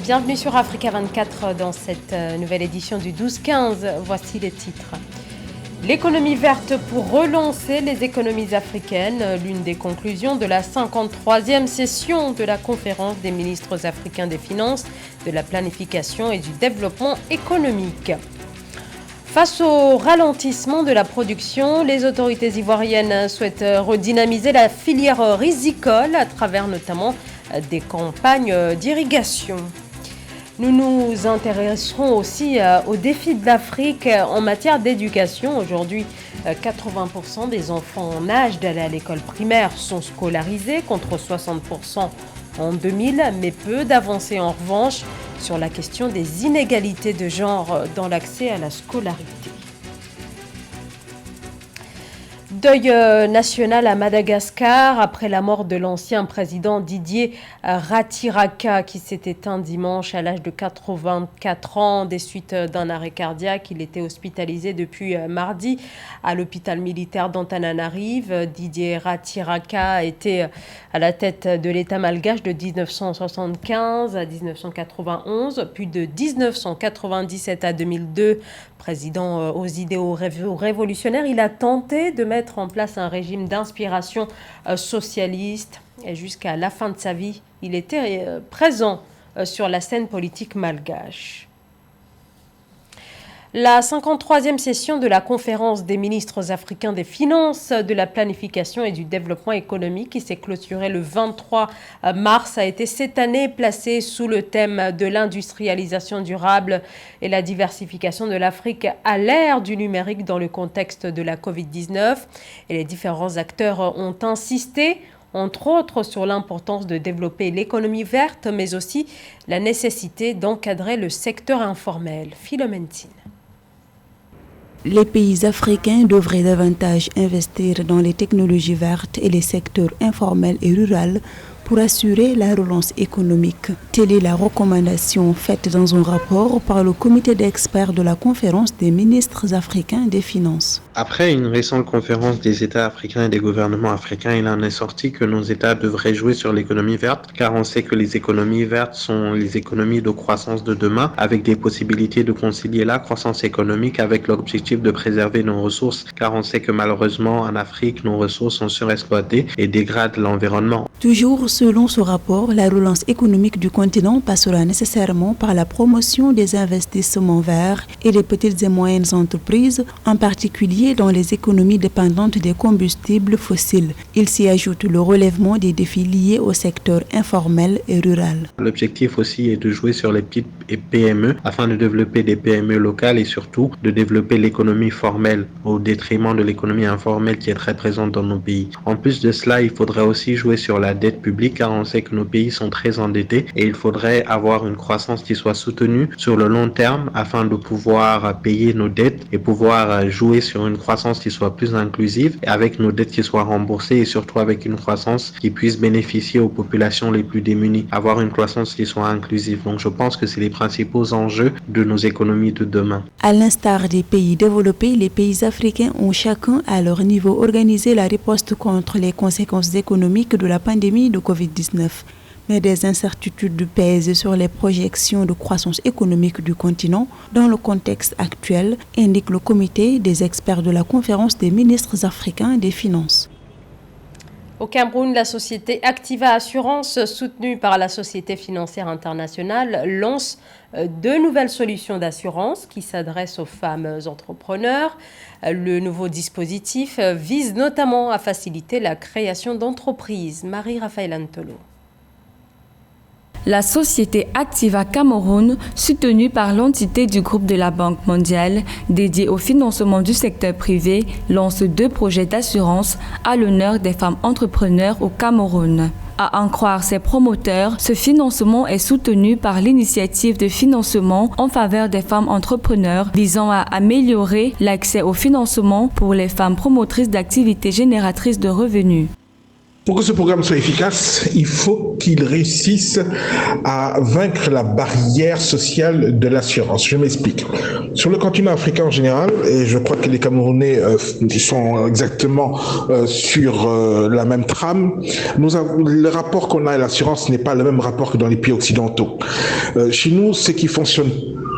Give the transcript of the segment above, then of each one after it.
Bienvenue sur Africa 24 dans cette nouvelle édition du 12-15. Voici les titres. L'économie verte pour relancer les économies africaines, l'une des conclusions de la 53e session de la conférence des ministres africains des finances, de la planification et du développement économique. Face au ralentissement de la production, les autorités ivoiriennes souhaitent redynamiser la filière rizicole à travers notamment des campagnes d'irrigation. Nous nous intéresserons aussi aux défis de l'Afrique en matière d'éducation. Aujourd'hui, 80% des enfants en âge d'aller à l'école primaire sont scolarisés contre 60% en 2000, mais peu d'avancées en revanche sur la question des inégalités de genre dans l'accès à la scolarité. Deuil national à Madagascar après la mort de l'ancien président Didier Ratsiraka qui s'est éteint dimanche à l'âge de 84 ans des suites d'un arrêt cardiaque. Il était hospitalisé depuis mardi à l'hôpital militaire d'Antananarive. Didier Ratsiraka était à la tête de l'État malgache de 1975 à 1991, puis de 1997 à 2002. Président aux idéaux révolutionnaires, il a tenté de mettre en place un régime d'inspiration socialiste et jusqu'à la fin de sa vie, il était présent sur la scène politique malgache. La 53e session de la conférence des ministres africains des finances, de la planification et du développement économique qui s'est clôturée le 23 mars a été cette année placée sous le thème de l'industrialisation durable et la diversification de l'Afrique à l'ère du numérique dans le contexte de la Covid-19. Et les différents acteurs ont insisté entre autres sur l'importance de développer l'économie verte, mais aussi la nécessité d'encadrer le secteur informel. Philomène Tine. Les pays africains devraient davantage investir dans les technologies vertes et les secteurs informels et ruraux pour assurer la relance économique. Telle est la recommandation faite dans un rapport par le comité d'experts de la conférence des ministres africains des finances. Après une récente conférence des États africains et des gouvernements africains, il en est sorti que nos États devraient jouer sur l'économie verte, car on sait que les économies vertes sont les économies de croissance de demain, avec des possibilités de concilier la croissance économique avec l'objectif de préserver nos ressources, car on sait que malheureusement en Afrique, nos ressources sont surexploitées et dégradent l'environnement. Toujours selon ce rapport, la relance économique du continent passera nécessairement par la promotion des investissements verts et des petites et moyennes entreprises, en particulier dans les économies dépendantes des combustibles fossiles. Il s'y ajoute le relèvement des défis liés au secteur informel et rural. L'objectif aussi est de jouer sur les petites PME afin de développer des PME locales et surtout de développer l'économie formelle au détriment de l'économie informelle qui est très présente dans nos pays. En plus de cela, il faudrait aussi jouer sur la dette publique car on sait que nos pays sont très endettés et il faudrait avoir une croissance qui soit soutenue sur le long terme afin de pouvoir payer nos dettes et pouvoir jouer sur une croissance qui soit plus inclusive et avec nos dettes qui soient remboursées et surtout avec une croissance qui puisse bénéficier aux populations les plus démunies, avoir une croissance qui soit inclusive. Donc je pense que c'est les principaux enjeux de nos économies de demain. À l'instar des pays développés, les pays africains ont chacun à leur niveau organisé la riposte contre les conséquences économiques de la pandémie de Covid-19. Mais des incertitudes pèsent sur les projections de croissance économique du continent dans le contexte actuel, indique le comité des experts de la conférence des ministres africains des finances. Au Cameroun, la société Activa Assurance, soutenue par la Société financière internationale, lance deux nouvelles solutions d'assurance qui s'adressent aux femmes entrepreneurs. Le nouveau dispositif vise notamment à faciliter la création d'entreprises. Marie-Raphaël Antolo. La société Activa Cameroun, soutenue par l'entité du groupe de la Banque mondiale, dédiée au financement du secteur privé, lance deux projets d'assurance à l'honneur des femmes entrepreneurs au Cameroun. À en croire ses promoteurs, ce financement est soutenu par l'initiative de financement en faveur des femmes entrepreneurs visant à améliorer l'accès au financement pour les femmes promotrices d'activités génératrices de revenus. Pour que ce programme soit efficace, il faut qu'il réussisse à vaincre la barrière sociale de l'assurance. Je m'explique. Sur le continent africain en général, et je crois que les Camerounais sont exactement sur la même trame, le rapport qu'on a à l'assurance n'est pas le même rapport que dans les pays occidentaux. Chez nous, ce qui fonctionne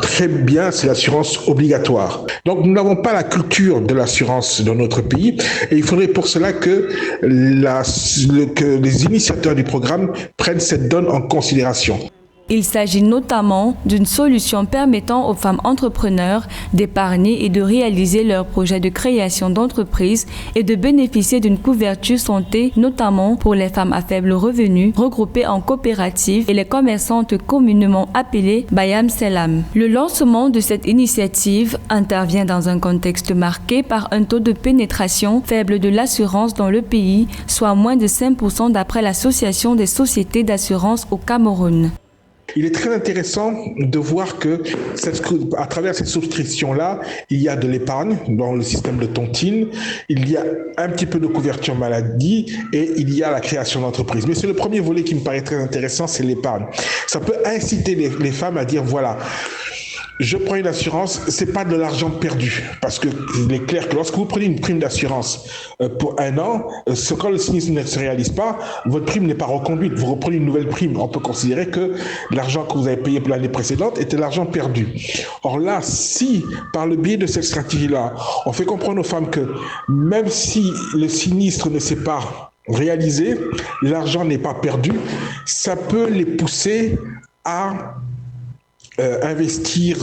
très bien, c'est l'assurance obligatoire. Donc, nous n'avons pas la culture de l'assurance dans notre pays et il faudrait pour cela que les initiateurs du programme prennent cette donne en considération. Il s'agit notamment d'une solution permettant aux femmes entrepreneurs d'épargner et de réaliser leurs projets de création d'entreprise et de bénéficier d'une couverture santé, notamment pour les femmes à faible revenu, regroupées en coopératives et les commerçantes communément appelées Bayam Selam. Le lancement de cette initiative intervient dans un contexte marqué par un taux de pénétration faible de l'assurance dans le pays, soit moins de 5% d'après l'Association des sociétés d'assurance au Cameroun. Il est très intéressant de voir que à travers cette souscription-là, il y a de l'épargne dans le système de tontine, il y a un petit peu de couverture maladie et il y a la création d'entreprise. Mais c'est le premier volet qui me paraît très intéressant, c'est l'épargne. Ça peut inciter les femmes à dire voilà, je prends une assurance, c'est pas de l'argent perdu. Parce que il est clair que lorsque vous prenez une prime d'assurance pour 1 an, quand le sinistre ne se réalise pas, votre prime n'est pas reconduite. Vous reprenez une nouvelle prime. On peut considérer que l'argent que vous avez payé pour l'année précédente était l'argent perdu. Or là, si, par le biais de cette stratégie-là, on fait comprendre aux femmes que même si le sinistre ne s'est pas réalisé, l'argent n'est pas perdu, ça peut les pousser à investir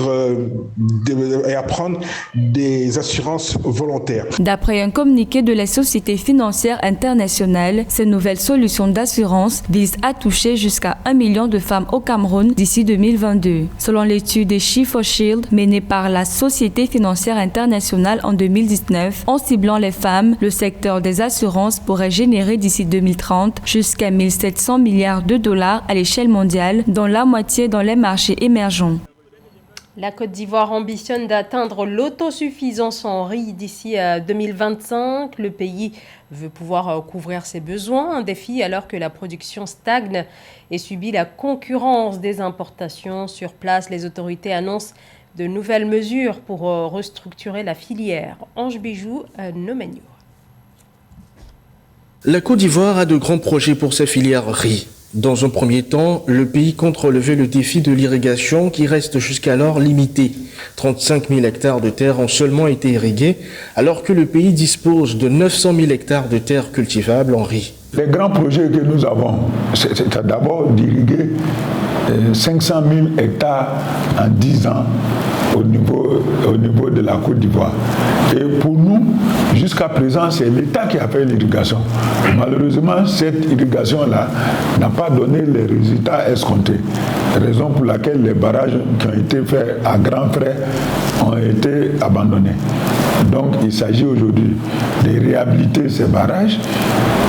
et à prendre des assurances volontaires. D'après un communiqué de la Société financière internationale, ces nouvelles solutions d'assurance visent à toucher jusqu'à 1 million de femmes au Cameroun d'ici 2022. Selon l'étude des Shield menée par la Société financière internationale en 2019, en ciblant les femmes, le secteur des assurances pourrait générer d'ici 2030 jusqu'à 1 700 milliards de dollars à l'échelle mondiale, dont la moitié dans les marchés émergents. La Côte d'Ivoire ambitionne d'atteindre l'autosuffisance en riz d'ici à 2025. Le pays veut pouvoir couvrir ses besoins, un défi alors que la production stagne et subit la concurrence des importations. Sur place, les autorités annoncent de nouvelles mesures pour restructurer la filière. Ange Bijou, Nomenio. La Côte d'Ivoire a de grands projets pour sa filière riz. Dans un premier temps, le pays compte relever le défi de l'irrigation qui reste jusqu'alors limité. 35 000 hectares de terre ont seulement été irrigués, alors que le pays dispose de 900 000 hectares de terres cultivables en riz. Les grands projets que nous avons, c'est d'abord d'irriguer 500 000 hectares en 10 ans au niveau de la Côte d'Ivoire. Et pour nous, jusqu'à présent, c'est l'État qui a fait l'irrigation. Malheureusement, cette irrigation-là n'a pas donné les résultats escomptés. Raison pour laquelle les barrages qui ont été faits à grands frais ont été abandonnés. Donc, il s'agit aujourd'hui de réhabiliter ces barrages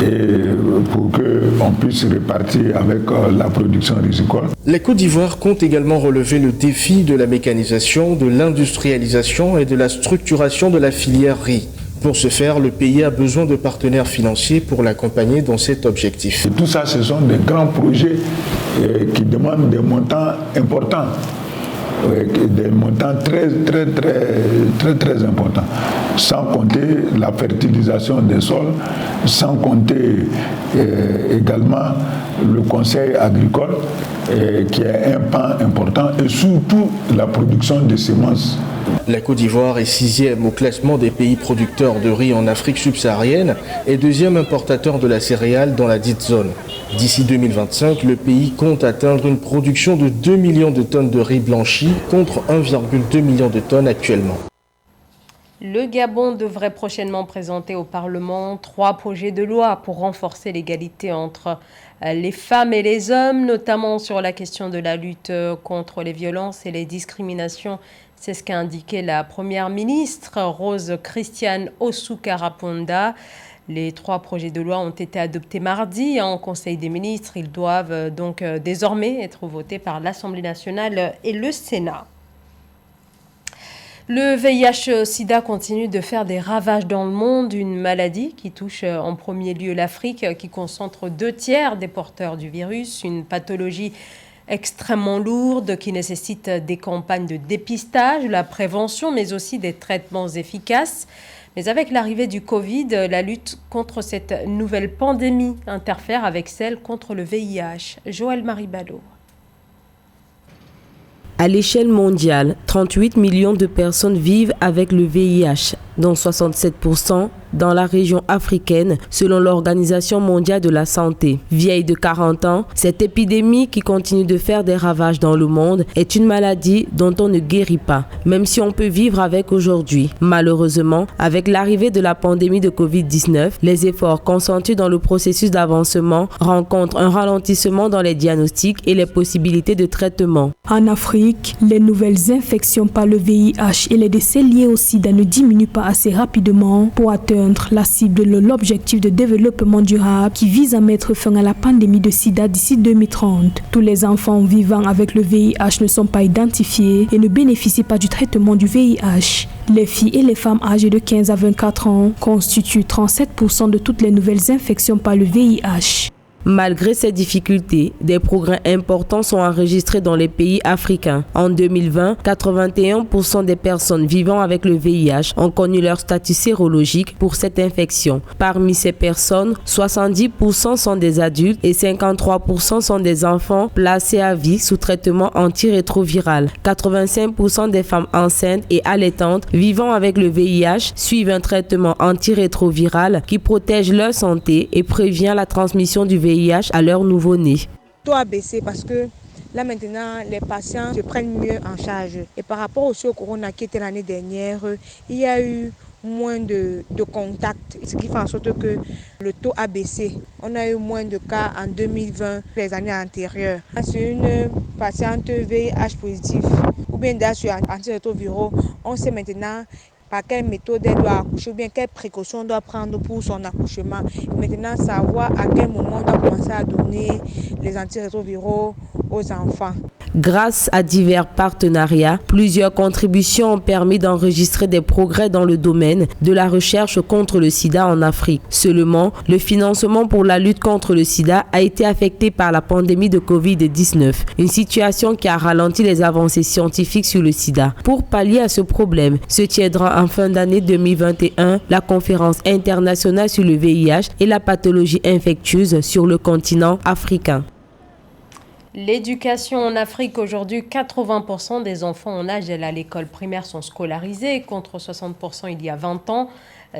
et pour qu'on puisse repartir avec la production rizicole. La Côte d'Ivoire compte également relever le défi de la mécanisation, de l'industrialisation et de la structuration de la filière riz. Pour ce faire, le pays a besoin de partenaires financiers pour l'accompagner dans cet objectif. Et tout ça, ce sont des grands projets qui demandent des montants importants. Des montants très importants, sans compter la fertilisation des sols, sans compter également le conseil agricole qui est un pan important et surtout la production de semences. La Côte d'Ivoire est 6e au classement des pays producteurs de riz en Afrique subsaharienne et 2e importateur de la céréale dans la dite zone. D'ici 2025, le pays compte atteindre une production de 2 millions de tonnes de riz blanchi contre 1,2 million de tonnes actuellement. Le Gabon devrait prochainement présenter au Parlement 3 projets de loi pour renforcer l'égalité entre les femmes et les hommes, notamment sur la question de la lutte contre les violences et les discriminations. C'est ce qu'a indiqué la Première ministre, Rose Christiane Osukarapunda. Les 3 projets de loi ont été adoptés mardi en Conseil des ministres. Ils doivent donc désormais être votés par l'Assemblée nationale et le Sénat. Le VIH-Sida continue de faire des ravages dans le monde, une maladie qui touche en premier lieu l'Afrique, qui concentre 2/3 des porteurs du virus, une pathologie extrêmement lourde qui nécessite des campagnes de dépistage, la prévention, mais aussi des traitements efficaces. Mais avec l'arrivée du Covid, la lutte contre cette nouvelle pandémie interfère avec celle contre le VIH. Joël-Marie Ballot. À l'échelle mondiale, 38 millions de personnes vivent avec le VIH, dont 67% dans la région africaine, selon l'Organisation mondiale de la santé. Vieille de 40 ans, cette épidémie qui continue de faire des ravages dans le monde est une maladie dont on ne guérit pas, même si on peut vivre avec aujourd'hui. Malheureusement, avec l'arrivée de la pandémie de Covid-19, les efforts consentis dans le processus d'avancement rencontrent un ralentissement dans les diagnostics et les possibilités de traitement. En Afrique, les nouvelles infections par le VIH et les décès liés au sida ne diminuent pas assez rapidement pour atteindre la cible de l'objectif de développement durable qui vise à mettre fin à la pandémie de sida d'ici 2030. Tous les enfants vivant avec le VIH ne sont pas identifiés et ne bénéficient pas du traitement du VIH. Les filles et les femmes âgées de 15 à 24 ans constituent 37% de toutes les nouvelles infections par le VIH. Malgré ces difficultés, des progrès importants sont enregistrés dans les pays africains. En 2020, 81% des personnes vivant avec le VIH ont connu leur statut sérologique pour cette infection. Parmi ces personnes, 70% sont des adultes et 53% sont des enfants placés à vie sous traitement antirétroviral. 85% des femmes enceintes et allaitantes vivant avec le VIH suivent un traitement antirétroviral qui protège leur santé et prévient la transmission du VIH à leur nouveau-né. Le taux a baissé parce que là maintenant les patients se prennent mieux en charge. Et par rapport au corona qui était l'année dernière, il y a eu moins de contacts, ce qui fait en sorte que le taux a baissé. On a eu moins de cas en 2020 que les années antérieures. C'est une patiente VIH positive ou bien sur antirétroviraux, on sait maintenant par quelle méthode elle doit accoucher ou bien quelles précautions on doit prendre pour son accouchement. Et maintenant, savoir à quel moment on doit commencer à donner les antirétroviraux aux enfants. Grâce à divers partenariats, plusieurs contributions ont permis d'enregistrer des progrès dans le domaine de la recherche contre le sida en Afrique. Seulement, le financement pour la lutte contre le sida a été affecté par la pandémie de Covid-19, une situation qui a ralenti les avancées scientifiques sur le sida. Pour pallier à ce problème, se tiendra en fin d'année 2021 la conférence internationale sur le VIH et la pathologie infectieuse sur le continent africain. L'éducation en Afrique, aujourd'hui, 80% des enfants en âge d'aller à l'école primaire sont scolarisés, contre 60% il y a 20 ans.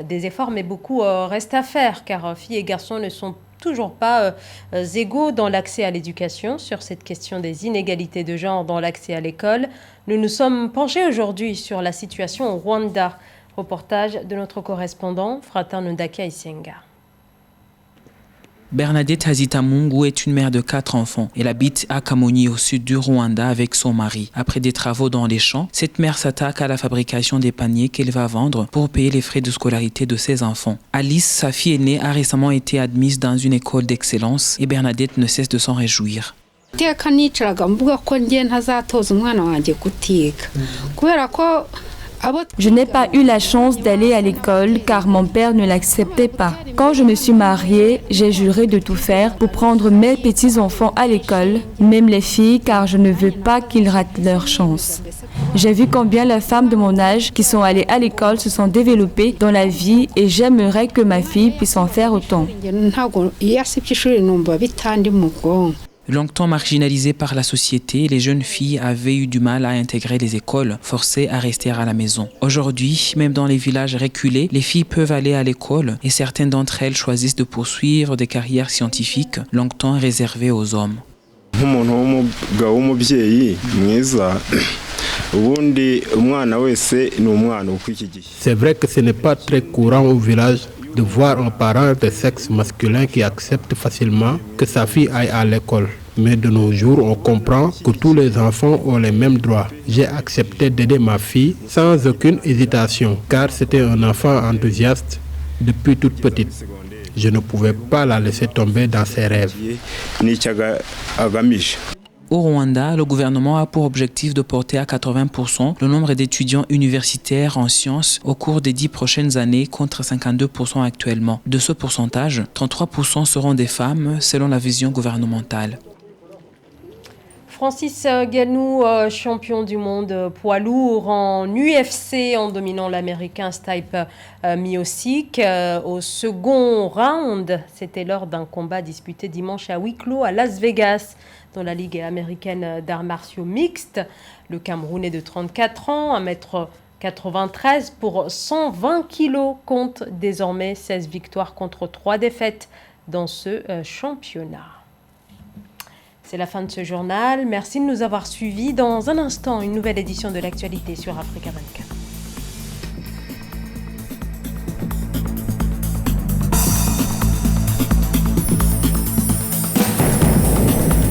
Des efforts, mais beaucoup reste à faire, car filles et garçons ne sont toujours pas égaux dans l'accès à l'éducation. Sur cette question des inégalités de genre dans l'accès à l'école, nous nous sommes penchés aujourd'hui sur la situation au Rwanda. Reportage de notre correspondant, Fratin Ndaka Isenga. Bernadette Hazita Mungu est une mère de 4 enfants. Elle habite à Kamonyi, au sud du Rwanda, avec son mari. Après des travaux dans les champs, cette mère s'attaque à la fabrication des paniers qu'elle va vendre pour payer les frais de scolarité de ses enfants. Alice, sa fille aînée, a récemment été admise dans une école d'excellence et Bernadette ne cesse de s'en réjouir. Je n'ai pas eu la chance d'aller à l'école car mon père ne l'acceptait pas. Quand je me suis mariée, j'ai juré de tout faire pour prendre mes petits-enfants à l'école, même les filles, car je ne veux pas qu'ils ratent leur chance. J'ai vu combien les femmes de mon âge qui sont allées à l'école se sont développées dans la vie et j'aimerais que ma fille puisse en faire autant. Longtemps marginalisées par la société, les jeunes filles avaient eu du mal à intégrer les écoles, forcées à rester à la maison. Aujourd'hui, même dans les villages reculés, les filles peuvent aller à l'école et certaines d'entre elles choisissent de poursuivre des carrières scientifiques longtemps réservées aux hommes. C'est vrai que ce n'est pas très courant au village de voir un parent de sexe masculin qui accepte facilement que sa fille aille à l'école. Mais de nos jours, on comprend que tous les enfants ont les mêmes droits. J'ai accepté d'aider ma fille sans aucune hésitation, car c'était un enfant enthousiaste depuis toute petite. Je ne pouvais pas la laisser tomber dans ses rêves. Au Rwanda, le gouvernement a pour objectif de porter à 80% le nombre d'étudiants universitaires en sciences au cours des 10 prochaines années contre 52% actuellement. De ce pourcentage, 33% seront des femmes selon la vision gouvernementale. Francis Ngannou, champion du monde poids lourd en UFC en dominant l'américain Stipe Miocic. Au second round, c'était lors d'un combat disputé dimanche à huis clos à Las Vegas dans la Ligue américaine d'arts martiaux mixtes. Le Camerounais de 34 ans, 1m93 pour 120 kilos, compte désormais 16 victoires contre 3 défaites dans ce championnat. C'est la fin de ce journal. Merci de nous avoir suivis. Dans un instant, une nouvelle édition de l'actualité sur Africa 24.